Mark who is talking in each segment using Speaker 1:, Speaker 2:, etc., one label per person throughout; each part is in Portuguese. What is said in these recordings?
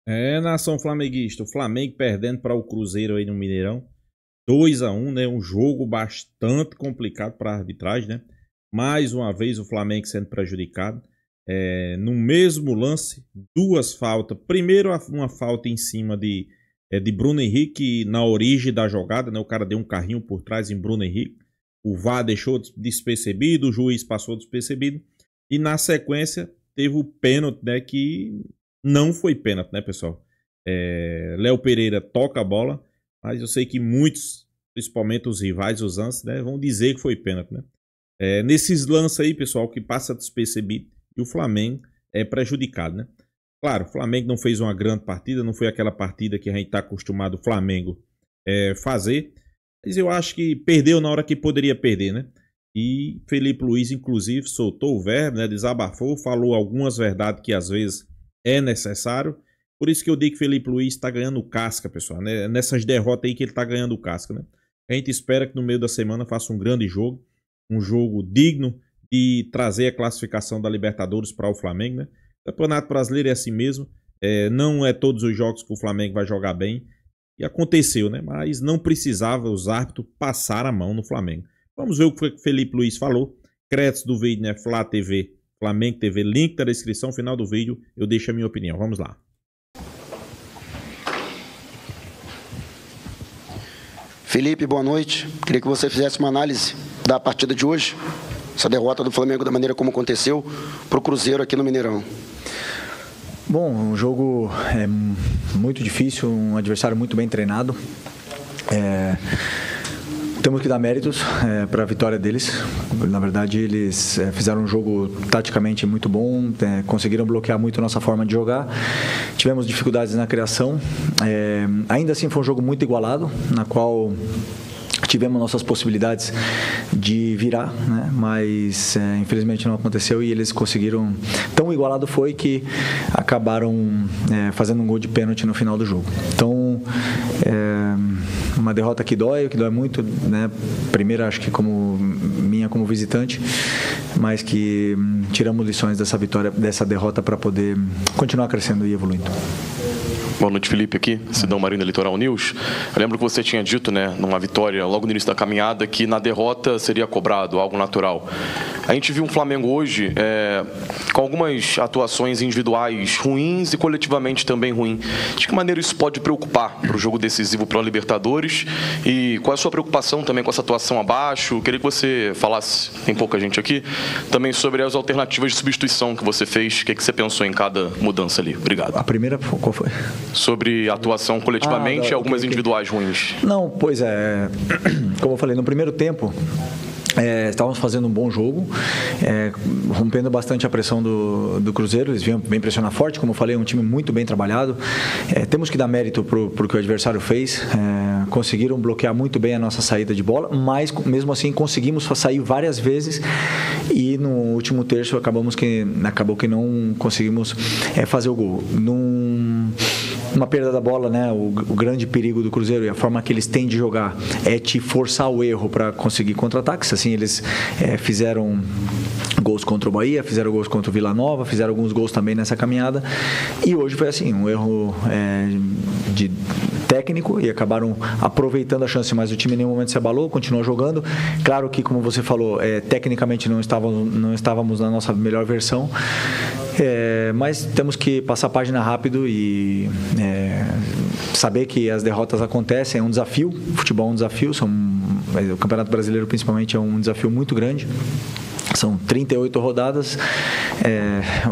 Speaker 1: Nação flamenguista, o Flamengo perdendo para o Cruzeiro aí no Mineirão, 2-1, né? Um jogo bastante complicado para a arbitragem, né? Mais uma vez o Flamengo sendo prejudicado. No mesmo lance, duas faltas. Primeiro uma falta em cima de Bruno Henrique na origem da jogada, né? O cara deu um carrinho por trás em Bruno Henrique. O VAR deixou despercebido, o juiz passou despercebido. E na sequência teve o pênalti, né? Que não foi pênalti, né, pessoal? Léo Pereira toca a bola, mas eu sei que muitos, principalmente os rivais, os ANS, né, vão dizer que foi pênalti, né? Nesses lances aí, pessoal, que passa despercebido e o Flamengo é prejudicado, né? Claro, o Flamengo não fez uma grande partida, não foi aquela partida que a gente está acostumado o Flamengo fazer, mas eu acho que perdeu na hora que poderia perder, né? E Felipe Luiz, inclusive, soltou o verbo, né? Desabafou, falou algumas verdades que às vezes é necessário. Por isso que eu digo que Felipe Luiz está ganhando casca, pessoal, né? Nessas derrotas aí que ele está ganhando casca, né? A gente espera que no meio da semana faça um grande jogo, um jogo digno de trazer a classificação da Libertadores para o Flamengo, né? O Campeonato Brasileiro é assim mesmo, não é todos os jogos que o Flamengo vai jogar bem, e aconteceu, né? Mas não precisava os árbitros passar a mão no Flamengo. Vamos ver o que o Felipe Luiz falou. Créditos do vídeo, né? Flá TV, Flamengo TV, link na descrição, final do vídeo, eu deixo a minha opinião. Vamos lá.
Speaker 2: Felipe, boa noite. Queria que você fizesse uma análise da partida de hoje, essa derrota do Flamengo da maneira como aconteceu para o Cruzeiro aqui no Mineirão.
Speaker 3: Bom, um jogo muito difícil, um adversário muito bem treinado. Temos que dar méritos para a vitória deles. Na verdade, eles fizeram um jogo taticamente muito bom, conseguiram bloquear muito a nossa forma de jogar. Tivemos dificuldades na criação. Ainda assim, foi um jogo muito igualado, na qual tivemos nossas possibilidades de virar, né? Mas infelizmente não aconteceu e eles conseguiram. Tão igualado foi que acabaram fazendo um gol de pênalti no final do jogo. Então, uma derrota que dói muito, né? Primeiro, acho que como visitante, mas que tiramos lições dessa vitória, dessa derrota para poder continuar crescendo e evoluindo.
Speaker 4: Boa noite, Felipe, aqui, Sidão Marina, Litoral News. Eu lembro que você tinha dito, né, numa vitória logo no início da caminhada, que na derrota seria cobrado, algo natural. A gente viu um Flamengo hoje com algumas atuações individuais ruins e coletivamente também ruim. De que maneira isso pode preocupar para o jogo decisivo para a Libertadores? E qual é a sua preocupação também com essa atuação abaixo? Eu queria que você falasse, tem pouca gente aqui, também sobre as alternativas de substituição que você fez. O que você pensou em cada mudança ali? Obrigado.
Speaker 3: A primeira, qual foi?
Speaker 4: Sobre a atuação coletivamente e algumas individuais ruins.
Speaker 3: Não, pois é. Como eu falei, no primeiro tempo, estávamos fazendo um bom jogo, rompendo bastante a pressão do Cruzeiro. Eles vinham bem pressionar forte, como eu falei, um time muito bem trabalhado. Temos que dar mérito para o que o adversário fez. Conseguiram bloquear muito bem a nossa saída de bola, mas mesmo assim conseguimos sair várias vezes e no último terço acabou que não conseguimos fazer o gol. Uma perda da bola, né? O grande perigo do Cruzeiro e a forma que eles têm de jogar é te forçar o erro para conseguir contra-ataques. Assim, eles fizeram gols contra o Bahia, fizeram gols contra o Vila Nova, fizeram alguns gols também nessa caminhada. E hoje foi assim, um erro de técnico e acabaram aproveitando a chance, mas o time em nenhum momento se abalou, continuou jogando. Claro que, como você falou, tecnicamente não estávamos na nossa melhor versão. Mas temos que passar a página rápido e saber que as derrotas acontecem. É um desafio, o futebol é um desafio, o Campeonato Brasileiro principalmente é um desafio muito grande. São 38 rodadas,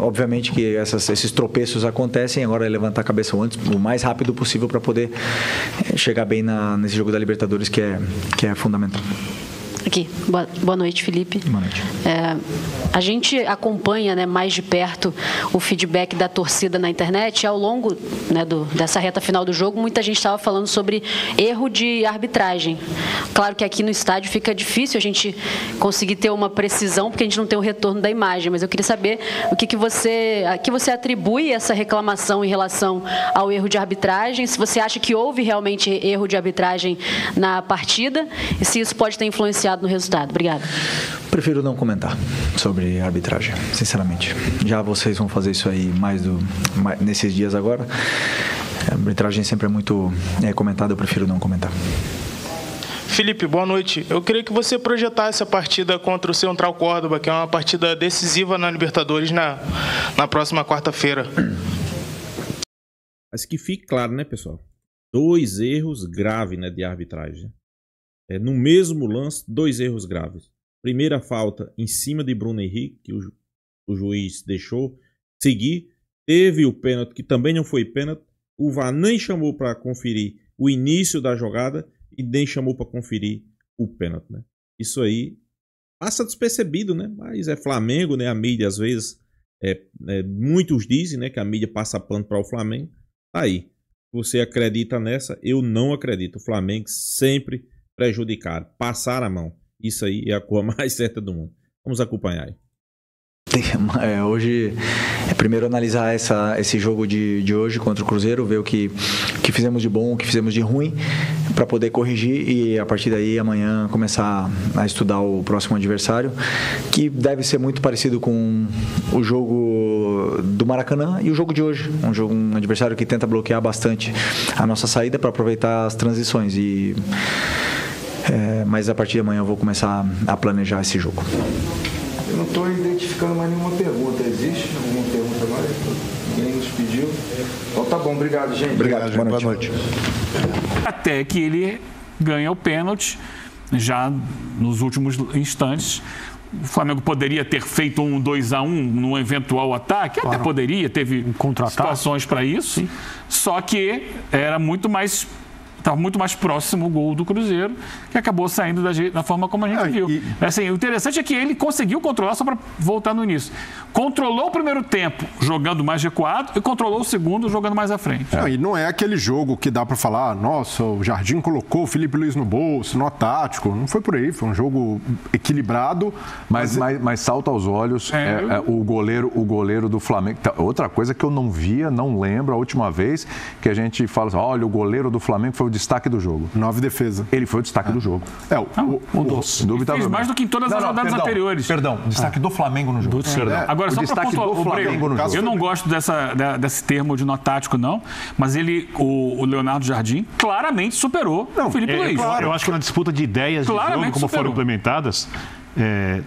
Speaker 3: obviamente que esses tropeços acontecem, agora é levantar a cabeça o mais rápido possível para poder chegar bem nesse jogo da Libertadores que é fundamental.
Speaker 5: Aqui, boa noite, Felipe.
Speaker 3: Boa noite.
Speaker 5: A gente acompanha, né, mais de perto o feedback da torcida na internet. Ao longo, né, dessa reta final do jogo, muita gente estava falando sobre erro de arbitragem. Claro que aqui no estádio fica difícil a gente conseguir ter uma precisão, porque a gente não tem o retorno da imagem, mas eu queria saber o que você atribui essa reclamação em relação ao erro de arbitragem, se você acha que houve realmente erro de arbitragem na partida e se isso pode ter influenciado no resultado. Obrigada.
Speaker 3: Prefiro não comentar sobre arbitragem, sinceramente. Já vocês vão fazer isso aí mais nesses dias agora. A arbitragem sempre é muito comentada, eu prefiro não comentar.
Speaker 6: Felipe, boa noite. Eu queria que você projetasse a partida contra o Central Córdoba, que é uma partida decisiva na Libertadores na próxima quarta-feira.
Speaker 1: Mas que fique claro, né, pessoal? 2 erros graves, né, de arbitragem. No mesmo lance, 2 erros graves. Primeira falta em cima de Bruno Henrique, que o juiz deixou seguir. Teve o pênalti, que também não foi pênalti. O VAR nem chamou para conferir o início da jogada e nem chamou para conferir o pênalti, né? Isso aí passa despercebido, né? Mas é Flamengo, né? A mídia às vezes, muitos dizem, né, que a mídia passa pano para o Flamengo. Tá aí. Você acredita nessa? Eu não acredito. O Flamengo sempre prejudicar, passar a mão. Isso aí é a coisa mais certa do mundo. Vamos acompanhar aí.
Speaker 3: Hoje é primeiro analisar esse jogo de hoje contra o Cruzeiro, ver o que fizemos de bom, o que fizemos de ruim, para poder corrigir e a partir daí amanhã começar a estudar o próximo adversário, que deve ser muito parecido com o jogo do Maracanã e o jogo de hoje, um adversário que tenta bloquear bastante a nossa saída para aproveitar as transições mas a partir de amanhã eu vou começar a planejar esse jogo.
Speaker 7: Eu não estou identificando mais nenhuma pergunta. Existe alguma pergunta mais? Ninguém nos pediu. Então tá bom, obrigado, gente.
Speaker 3: Obrigado, boa noite.
Speaker 8: Até que ele ganha o pênalti já nos últimos instantes. O Flamengo poderia ter feito um 2-1 num eventual ataque, até poderia, teve situações para isso, sim. Só que era estava muito mais próximo o gol do Cruzeiro, que acabou saindo da forma como a gente viu. Assim, o interessante é que ele conseguiu controlar, só para voltar no início. Controlou o primeiro tempo jogando mais recuado e controlou o segundo jogando mais à frente.
Speaker 9: E não é aquele jogo que dá para falar, nossa, o Jardim colocou o Felipe Luiz no bolso, nó tático. Não foi por aí, foi um jogo equilibrado.
Speaker 10: Mas salta aos olhos o goleiro do Flamengo. Outra coisa que eu não via, não lembro, a última vez que a gente fala assim, olha, o goleiro do Flamengo foi o destaque do jogo.
Speaker 9: 9 defesa.
Speaker 10: Ele foi o destaque do jogo.
Speaker 8: Fez mais do que em todas as rodadas anteriores.
Speaker 10: Perdão, destaque do Flamengo no jogo.
Speaker 8: Agora, só para pontuar, eu não gosto desse termo de nó tático, não, mas o Leonardo Jardim claramente superou o Felipe Luiz.
Speaker 11: Eu acho que na disputa de ideias de jogo, como foram implementadas,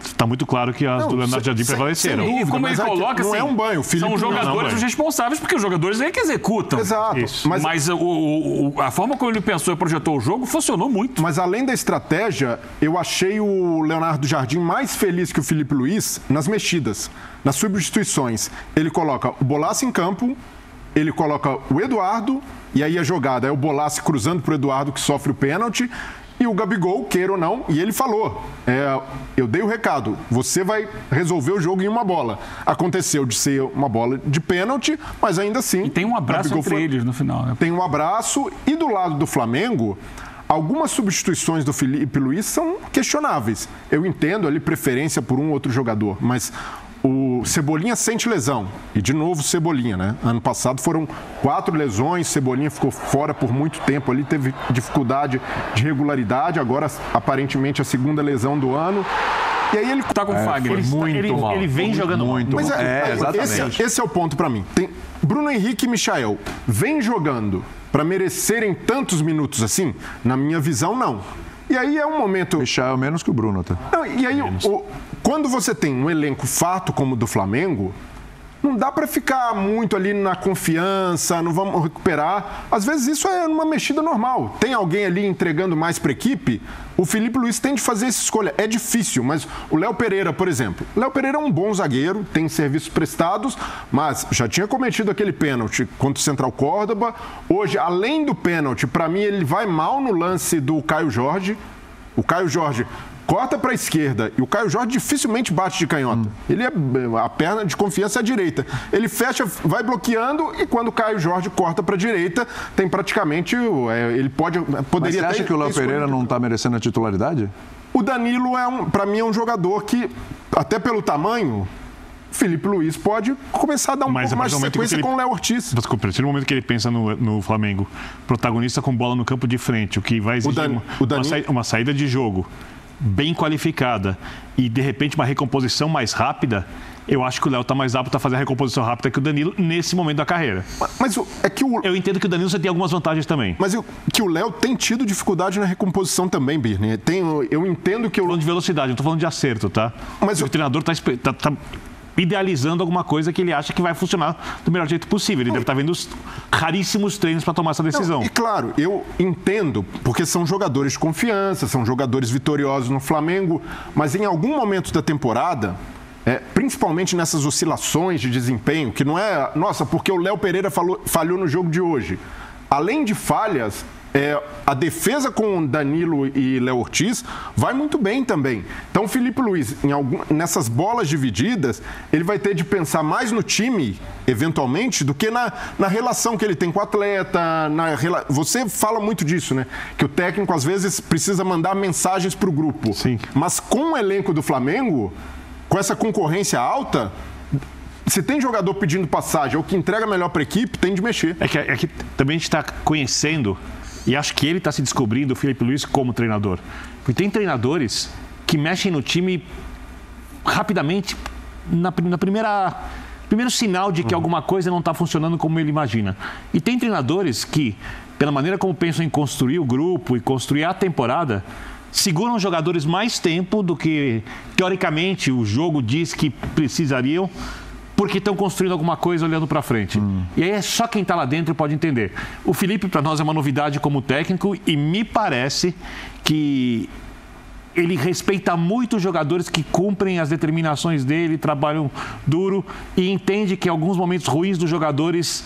Speaker 11: está muito claro que as do Leonardo Jardim prevaleceram.
Speaker 8: E como ele coloca,
Speaker 9: não é um banho.
Speaker 8: São os jogadores os responsáveis, porque os jogadores é que executam.
Speaker 9: Exato.
Speaker 8: Mas a forma como ele pensou e projetou o jogo funcionou muito.
Speaker 9: Mas além da estratégia, eu achei o Leonardo Jardim mais feliz que o Felipe Luiz nas mexidas, nas substituições. Ele coloca o Bolassi em campo, ele coloca o Eduardo, e aí a jogada é o Bolassi cruzando para o Eduardo, que sofre o pênalti, e o Gabigol, queira ou não, e ele falou, eu dei o recado, você vai resolver o jogo em uma bola. Aconteceu de ser uma bola de pênalti, mas ainda assim...
Speaker 8: E tem um abraço entre eles no final, né?
Speaker 9: Tem um abraço, e do lado do Flamengo, algumas substituições do Felipe Luiz são questionáveis. Eu entendo ali preferência por um outro jogador, mas... O Cebolinha sente lesão. E, de novo, Cebolinha, né? Ano passado foram 4 lesões. Cebolinha ficou fora por muito tempo ali, teve dificuldade de regularidade. Agora, aparentemente, a 2ª lesão do ano. E aí ele
Speaker 8: tá com o Fagner.
Speaker 11: Ele vem jogando muito.
Speaker 9: Mas
Speaker 10: exatamente.
Speaker 9: Esse é o ponto para mim. Tem Bruno Henrique e Michael vem jogando para merecerem tantos minutos assim? Na minha visão, não. E aí é um momento...
Speaker 10: Michael menos que o Bruno, tá?
Speaker 9: Não, e aí, quando você tem um elenco farto como o do Flamengo, não dá para ficar muito ali na confiança, não vamos recuperar. Às vezes isso é uma mexida normal. Tem alguém ali entregando mais para a equipe, o Felipe Luiz tem de fazer essa escolha. É difícil, mas o Léo Pereira, por exemplo. O Léo Pereira é um bom zagueiro, tem serviços prestados, mas já tinha cometido aquele pênalti contra o Central Córdoba. Hoje, além do pênalti, para mim ele vai mal no lance do Caio Jorge. O Caio Jorge corta para a esquerda e o Caio Jorge dificilmente bate de canhota. Ele a perna de confiança é a direita. Ele fecha, vai bloqueando e quando o Caio Jorge corta para a direita, tem praticamente... ele poderia...
Speaker 10: Mas você acha que o Léo Pereira não está merecendo a titularidade?
Speaker 9: O Danilo, para mim, é um jogador que, até pelo tamanho... Felipe Luiz pode começar a dar um pouco mais de sequência com o Léo Ortiz.
Speaker 11: Desculpa, no momento que ele pensa no Flamengo, protagonista com bola no campo de frente, o que vai exigir uma saída de jogo bem qualificada e, de repente, uma recomposição mais rápida, Eu acho que o Léo está mais apto a fazer a recomposição rápida que o Danilo nesse momento da carreira.
Speaker 9: Mas é que
Speaker 11: eu entendo que o Danilo você tem algumas vantagens também.
Speaker 9: Mas que o Léo tem tido dificuldade na recomposição também, Birne. Eu entendo que...
Speaker 11: Estou falando de velocidade, não estou falando de acerto, tá?
Speaker 9: Mas
Speaker 11: o treinador está idealizando alguma coisa que ele acha que vai funcionar do melhor jeito possível. Ele deve estar vendo os raríssimos treinos para tomar essa decisão.
Speaker 9: E claro, eu entendo, porque são jogadores de confiança, são jogadores vitoriosos no Flamengo, mas em algum momento da temporada... principalmente nessas oscilações de desempenho, que não é... Nossa, porque o Léo Pereira falhou no jogo de hoje. Além de falhas, a defesa com Danilo e Léo Ortiz vai muito bem também. Então, o Filipe Luiz, nessas bolas divididas, ele vai ter de pensar mais no time, eventualmente, do que na relação que ele tem com o atleta. Você fala muito disso, né? Que o técnico, às vezes, precisa mandar mensagens para o grupo.
Speaker 11: Sim.
Speaker 9: Mas com o elenco do Flamengo... Com essa concorrência alta, se tem jogador pedindo passagem ou que entrega melhor para a equipe, tem de mexer.
Speaker 11: É que também a gente está conhecendo, e acho que ele está se descobrindo, o Filipe Luiz, como treinador. Porque tem treinadores que mexem no time rapidamente na primeiro sinal de que alguma coisa não está funcionando como ele imagina. E tem treinadores que, pela maneira como pensam em construir o grupo e construir a temporada, seguram os jogadores mais tempo do que, teoricamente, o jogo diz que precisariam, porque estão construindo alguma coisa olhando para frente. E aí é só quem está lá dentro pode entender. O Filipe, para nós, é uma novidade como técnico e me parece que ele respeita muito os jogadores que cumprem as determinações dele, trabalham duro e entende que alguns momentos ruins dos jogadores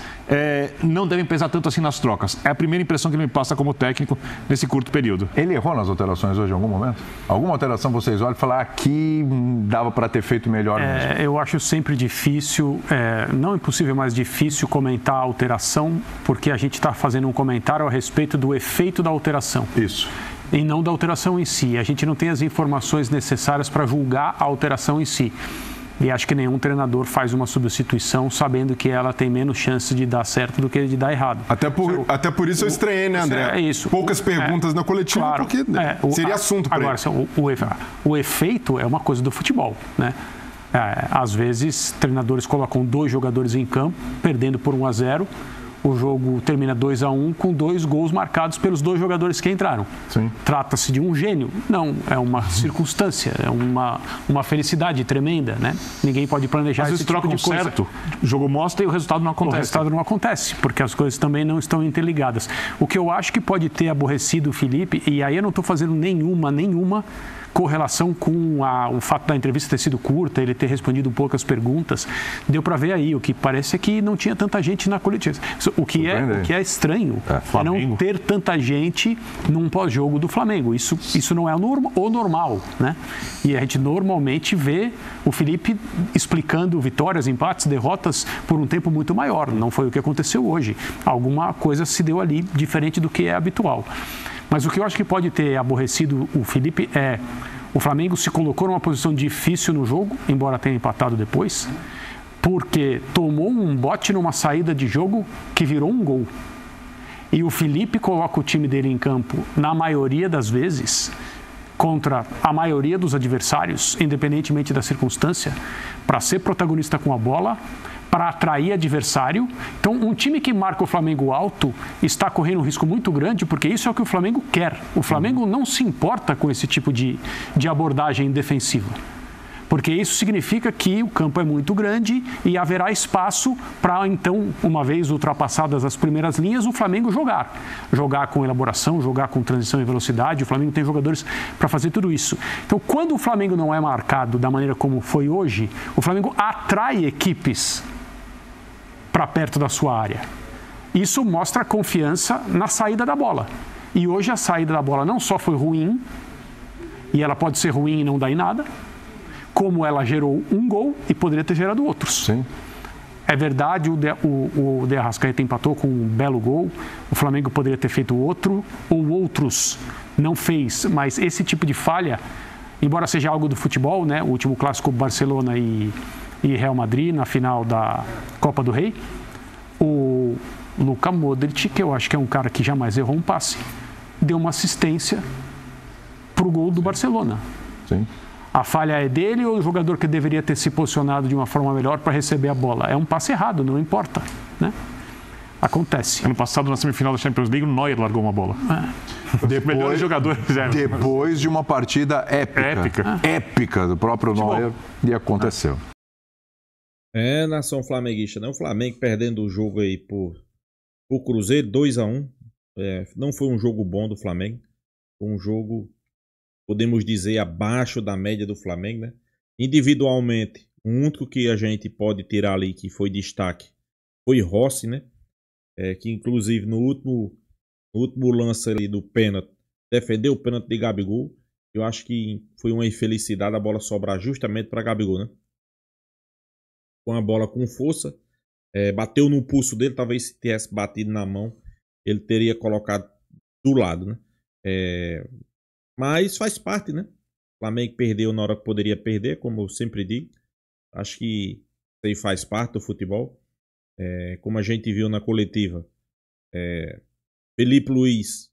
Speaker 11: não devem pesar tanto assim nas trocas. É a primeira impressão que ele me passa como técnico nesse curto período.
Speaker 10: Ele errou nas alterações hoje em algum momento? Alguma alteração vocês olham e falam, aqui dava para ter feito melhor mesmo?
Speaker 12: Eu acho sempre difícil, não impossível, mas difícil comentar a alteração, porque a gente está fazendo um comentário a respeito do efeito da alteração.
Speaker 10: Isso.
Speaker 12: E não da alteração em si. A gente não tem as informações necessárias para julgar a alteração em si. E acho que nenhum treinador faz uma substituição sabendo que ela tem menos chance de dar certo do que de dar errado.
Speaker 9: Até por isso eu estranhei, né, André?
Speaker 12: É isso.
Speaker 9: Poucas perguntas na coletiva, claro, porque seria assunto para ele.
Speaker 12: Agora, o efeito é uma coisa do futebol, né? Às vezes, treinadores colocam 2 jogadores em campo, perdendo por 1-0. O jogo termina 2-1 com 2 gols marcados pelos 2 jogadores que entraram.
Speaker 10: Sim.
Speaker 12: Trata-se de um gênio? Não, é uma circunstância, é uma felicidade tremenda, né? Ninguém pode planejar esse tipo de coisa.
Speaker 11: Certo, o jogo mostra e o resultado não acontece.
Speaker 12: O resultado não acontece, porque as coisas também não estão interligadas. O que eu acho que pode ter aborrecido o Filipe, e aí eu não estou fazendo nenhuma correlação com o fato da entrevista ter sido curta, ele ter respondido poucas perguntas, deu para ver aí. O que parece é que não tinha tanta gente na coletiva. O que é estranho é não ter tanta gente num pós-jogo do Flamengo. Isso não é o normal, né? E a gente normalmente vê o Filipe explicando vitórias, empates, derrotas por um tempo muito maior. Não foi o que aconteceu hoje. Alguma coisa se deu ali diferente do que é habitual. Mas o que eu acho que pode ter aborrecido o Filipe é o Flamengo se colocou numa posição difícil no jogo, embora tenha empatado depois, porque tomou um bote numa saída de jogo que virou um gol. E o Filipe coloca o time dele em campo, na maioria das vezes, contra a maioria dos adversários, independentemente da circunstância, para ser protagonista com a bola, para atrair adversário. Então, um time que marca o Flamengo alto está correndo um risco muito grande, porque isso é o que o Flamengo quer. O Flamengo não se importa com esse tipo de abordagem defensiva, porque isso significa que o campo é muito grande e haverá espaço para, então, uma vez ultrapassadas as primeiras linhas, o Flamengo jogar com elaboração, jogar com transição e velocidade. O Flamengo tem jogadores para fazer tudo isso. Então, quando o Flamengo não é marcado da maneira como foi hoje, o Flamengo atrai equipes para perto da sua área. Isso mostra confiança na saída da bola. E hoje a saída da bola não só foi ruim, e ela pode ser ruim e não dar em nada, como ela gerou um gol e poderia ter gerado outros.
Speaker 10: Sim.
Speaker 12: É verdade, o De Arrascaeta empatou com um belo gol, o Flamengo poderia ter feito outro, ou outros não fez, mas esse tipo de falha, embora seja algo do futebol, né? O último clássico Barcelona e Real Madrid, na final da Copa do Rei, o Luka Modric, que eu acho que é um cara que jamais errou um passe, deu uma assistência para o gol do Barcelona.
Speaker 10: Sim.
Speaker 12: A falha é dele ou o jogador que deveria ter se posicionado de uma forma melhor para receber a bola? É um passe errado, não importa, né? Acontece.
Speaker 11: Ano passado, na semifinal da Champions League, o Neuer largou uma bola. Melhores jogadores.
Speaker 10: Depois de uma partida épica do próprio Neuer, e aconteceu.
Speaker 1: Nação flamenguista, né? O Flamengo perdendo o jogo aí por Cruzeiro, 2-1. Não foi um jogo bom do Flamengo. Foi um jogo, podemos dizer, abaixo da média do Flamengo, né? Individualmente, o único que a gente pode tirar ali que foi destaque foi Rossi, né? Que inclusive no último lance ali do pênalti, defendeu o pênalti de Gabigol. Eu acho que foi uma infelicidade a bola sobrar justamente para Gabigol, né? Com a bola com força, bateu no pulso dele, talvez se tivesse batido na mão, ele teria colocado do lado, né? Mas faz parte, né? O Flamengo perdeu na hora que poderia perder, como eu sempre digo. Acho que isso aí faz parte do futebol. Como a gente viu na coletiva, Felipe Luiz,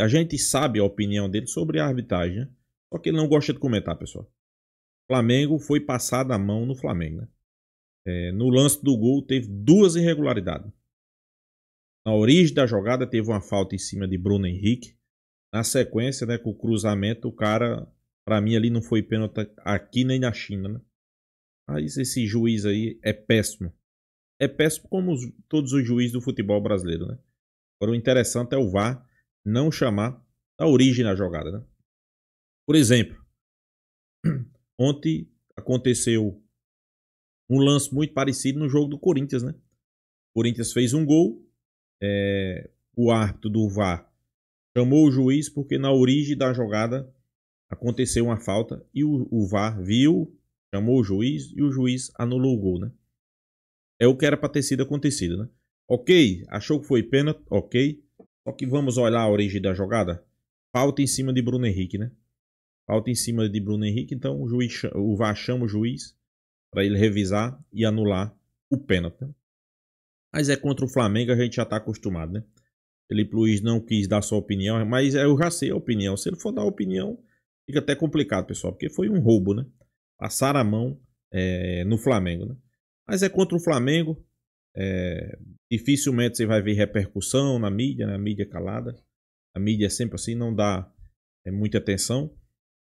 Speaker 1: a gente sabe a opinião dele sobre a arbitragem, né? Só que ele não gosta de comentar, pessoal. O Flamengo foi passado a mão no Flamengo, né? No lance do gol teve 2 irregularidades. Na origem da jogada teve uma falta em cima de Bruno Henrique. Na sequência, né, com o cruzamento, o cara, pra mim ali não foi pênalti aqui nem na China, né? Mas esse juiz aí é péssimo. É péssimo como todos os juízes do futebol brasileiro, né? Agora o interessante é o VAR não chamar da origem da jogada, né? Por exemplo, ontem aconteceu um lance muito parecido no jogo do Corinthians, né? O Corinthians fez um gol, o árbitro do VAR chamou o juiz porque na origem da jogada aconteceu uma falta e o VAR viu, chamou o juiz e o juiz anulou o gol, né? É o que era para ter sido acontecido, né? Ok, achou que foi pênalti, ok. Só que vamos olhar a origem da jogada. Falta em cima de Bruno Henrique, né? Falta em cima de Bruno Henrique, então o VAR chama o juiz para ele revisar e anular o pênalti, né? Mas contra o Flamengo, a gente já está acostumado, né? Felipe Luiz não quis dar sua opinião, mas eu já sei a opinião. Se ele for dar a opinião, fica até complicado, pessoal, porque foi um roubo, né? Passar a mão no Flamengo, né? Mas contra o Flamengo, dificilmente você vai ver repercussão na mídia, né? A mídia calada. A mídia é sempre assim, não dá muita atenção.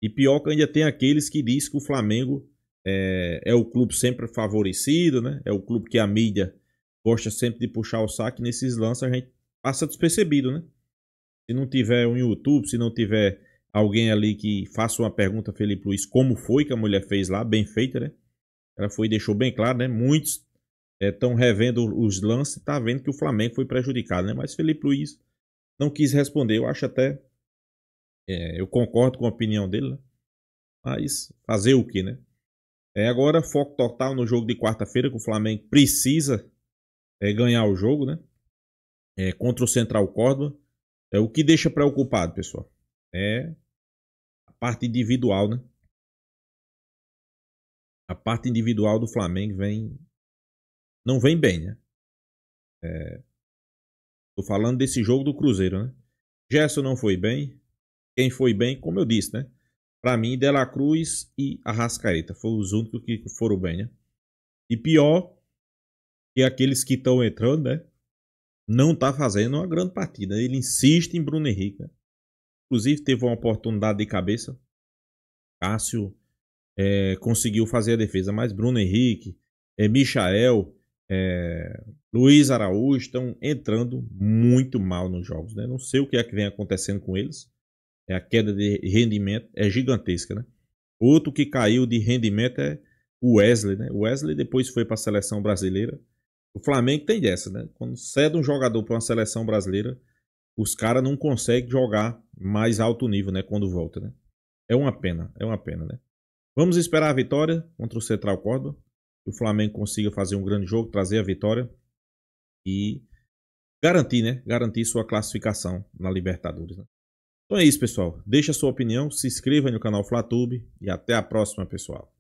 Speaker 1: E pior que ainda tem aqueles que dizem que o Flamengo é o clube sempre favorecido, né? É o clube que a mídia gosta sempre de puxar o saco. Nesses lances a gente passa despercebido, né? Se não tiver um YouTube, se não tiver alguém ali que faça uma pergunta a Felipe Luiz, como foi que a mulher fez lá, bem feita, né? Ela foi e deixou bem claro, né? Muitos estão revendo os lances e tá vendo que o Flamengo foi prejudicado, né? Mas Felipe Luiz não quis responder. Eu acho até... eu concordo com a opinião dele, né? Mas fazer o que, né? Agora foco total no jogo de quarta-feira, que o Flamengo precisa ganhar o jogo, né? Contra o Central Córdoba. O que deixa preocupado, pessoal, a parte individual, né? A parte individual do Flamengo não vem bem, né? Tô falando desse jogo do Cruzeiro, né? Gerson não foi bem. Quem foi bem, como eu disse, né? Pra mim, De La Cruz e Arrascaeta foram os únicos que foram bem, né? E pior que aqueles que estão entrando, né? Não tá fazendo uma grande partida. Ele insiste em Bruno Henrique, né? Inclusive teve uma oportunidade de cabeça. Cássio conseguiu fazer a defesa, mas Bruno Henrique, Michael, Luiz Araújo estão entrando muito mal nos jogos, né? Não sei o que é que vem acontecendo com eles. A queda de rendimento é gigantesca, né? Outro que caiu de rendimento é o Wesley, né? O Wesley depois foi para a seleção brasileira. O Flamengo tem dessa, né? Quando cede um jogador para uma seleção brasileira, os caras não conseguem jogar mais alto nível, né? Quando volta, né? É uma pena, né? Vamos esperar a vitória contra o Central Córdoba. Que o Flamengo consiga fazer um grande jogo, trazer a vitória e garantir, né? Garantir sua classificação na Libertadores, né? Então é isso, pessoal. Deixa a sua opinião, se inscreva no canal FlaTube e até a próxima, pessoal.